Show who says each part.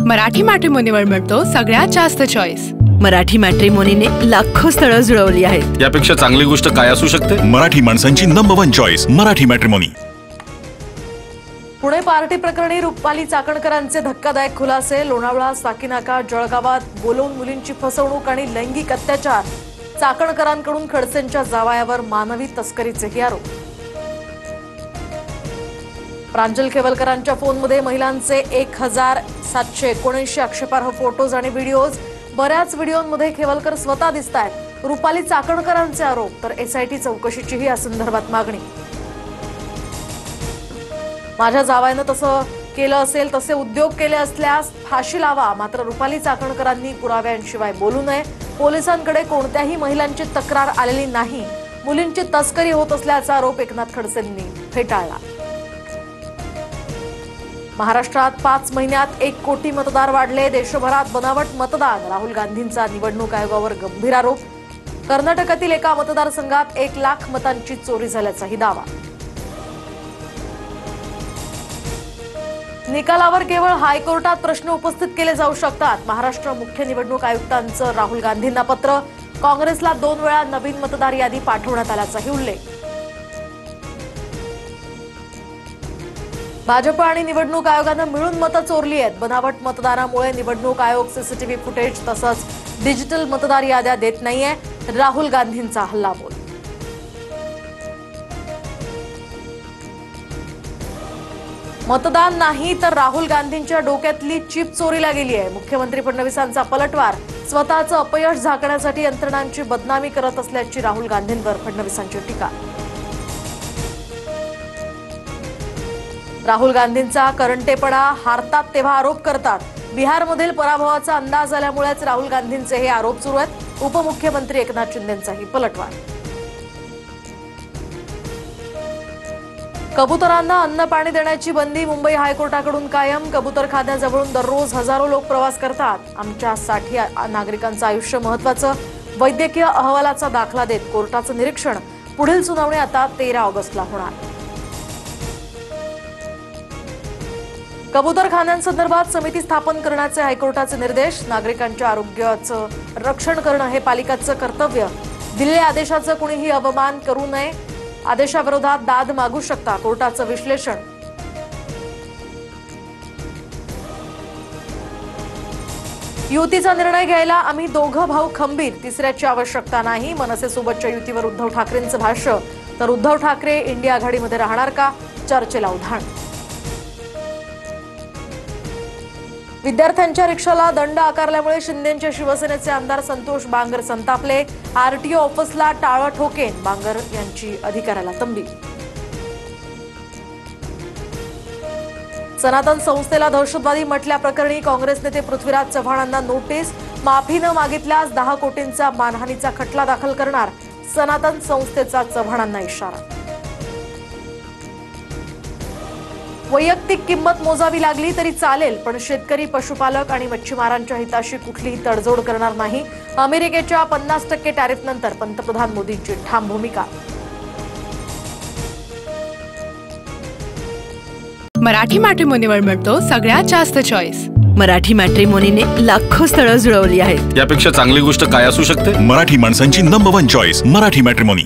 Speaker 1: मराठी मॅट्रिमोनीवर मिळतो सगळ्यात जास्त चॉईस।
Speaker 2: मराठी मॅट्रिमोनीने लाखो स्थळं जुळवली आहेत।
Speaker 3: यापेक्षा चांगली गोष्ट काय असू शकते?
Speaker 4: मराठी माणसांची number 1 choice Marathi matrimony.
Speaker 5: Pune party प्रकरणी रुपाली चाकणकरांचे धक्कादायक खुलासे। लोणावळा, साकीनाका, जळगावात बोलवून मुलींची फसवणूक आणि लैंगिक अत्याचार। चाकणकरांकडून खडसेंच्या जावयावर मानवी तस्करीचेही आरोप। प्रांजल खेवलकरांच्या फोनमध्ये महिलांचे 1779 आक्षेपार्ह फोटोज आणि व्हिडिओज। बऱ्याच व्हिडिओंमध्ये खेवलकर स्वतः दिसतायत। रुपाली चाकणकरांचे आरोप तर एसआयटी चौकशीचीही या संदर्भात मागणी। माझ्या जावयानं तसं केलं असेल, तसे उद्योग केले असल्यास फाशी लावा, मात्र रुपाली चाकणकरांनी पुराव्यांशिवाय बोलू नये। पोलिसांकडे कोणत्याही महिलांची तक्रार आलेली नाही। मुलींची तस्करी होत असल्याचा आरोप एकनाथ खडसेंनी फेटाळला। महाराष्ट्रात 5 महिन्यात 1 कोटी मतदार वाढले। देशभरात बनावट मतदान। राहुल गांधींचा निवडणूक आयोगावर गंभीर आरोप। कर्नाटकातील एका मतदारसंघात 1 लाख मतांची चोरी झाल्याचाही दावा। निकालावर केवळ हायकोर्टात प्रश्न उपस्थित केले जाऊ शकतात। महाराष्ट्र मुख्य निवडणूक आयुक्तांचं राहुल गांधींना पत्र। काँग्रेसला 2 वेळा नवीन मतदार यादी पाठवण्यात आल्याचाही उल्लेख। भाजप आणि निवडणूक आयोगानं मिळून मतं चोरली आहेत। बनावट मतदानामुळे निवडणूक आयोग सीसीटीव्ही फुटेज तसंच डिजिटल मतदार याद्या देत नाहीये। राहुल गांधींचा हल्लाबोल। मतदान नाही तर राहुल गांधींच्या डोक्यातली चिप चोरीला गेली आहे। मुख्यमंत्री फडणवीसांचा पलटवार। स्वतःचं अपयश झाकण्यासाठी यंत्रणांची बदनामी करत असल्याची राहुल गांधींवर फडणवीसांची टीका। राहुल गांधींचा करंटेपणा। हारतात तेव्हा आरोप करतात। बिहारमधील पराभवाचा अंदाज आल्यामुळेच राहुल गांधींचे हे आरोप सुरू आहेत। उपमुख्यमंत्री एकनाथ शिंदेंचाही पलटवार। कबुतरांना अन्न पाणी देण्याची बंदी मुंबई हायकोर्टाकडून कायम। कबुतरखान्याजवळून दररोज हजारो लोक प्रवास करतात। आमच्या 60 नागरिकांचं आयुष्य महत्त्वाचं। वैद्यकीय अहवालाचा दाखला देत कोर्टाचं निरीक्षण। पुढील सुनावणी आता 13 ऑगस्टला होणार। कबुतरखान्यांसंदर्भात समिती स्थापन करण्याचे हायकोर्टाचे निर्देश। नागरिकांच्या आरोग्याचं रक्षण करणं हे पालिकेचं कर्तव्य। दिलेल्या आदेशाचं कुणीही अवमान करू नये। आदेशाविरोधात दाद मागू शकता, कोर्टाचं विश्लेषण। युतीचा निर्णय घ्यायला आम्ही दोघं भाऊ खंबीर, तिसऱ्याची आवश्यकता नाही। मनसेसोबतच्या युतीवर उद्धव ठाकरेंचं भाष्य। तर उद्धव ठाकरे इंडिया आघाडीमध्ये राहणार का, चर्चेला उधाण। विद्यार्थ्यांच्या रिक्षाला दंड आकारल्यामुळे शिंदेंच्या शिवसेनेचे आमदार संतोष बांगर संतापले। आरटीओ ऑफिसला टाळं ठोकेन, बांगर यांची अधिकाऱ्याला तंबी। सनातन संस्थेला दहशतवादी म्हटल्याप्रकरणी काँग्रेस नेते पृथ्वीराज चव्हाणांना नोटीस। माफी न मागितल्यास 10 कोटींचा मानहानीचा खटला दाखल करणार, सनातन संस्थेचा चव्हाणांना इशारा। वैयक्तिक किंमत मोजावी लागली तरी चालेल, पण शेतकरी, पशुपालक आणि मच्छीमारांच्या हिताशी कुठलीही तडजोड करणार नाही। अमेरिकेच्या 50% टॅरिफनंतर पंतप्रधान मोदींची ठाम भूमिका।
Speaker 1: मराठी मॅट्रिमोनीवर मिळतो सगळ्यात जास्त चॉईस।
Speaker 2: मराठी मॅट्रिमोनीने लाखो स्थळं जुळवली आहेत।
Speaker 3: यापेक्षा चांगली गोष्ट काय असू शकते?
Speaker 4: मराठी माणसांची नंबर 1 चॉईस मराठी मॅट्रिमोनी।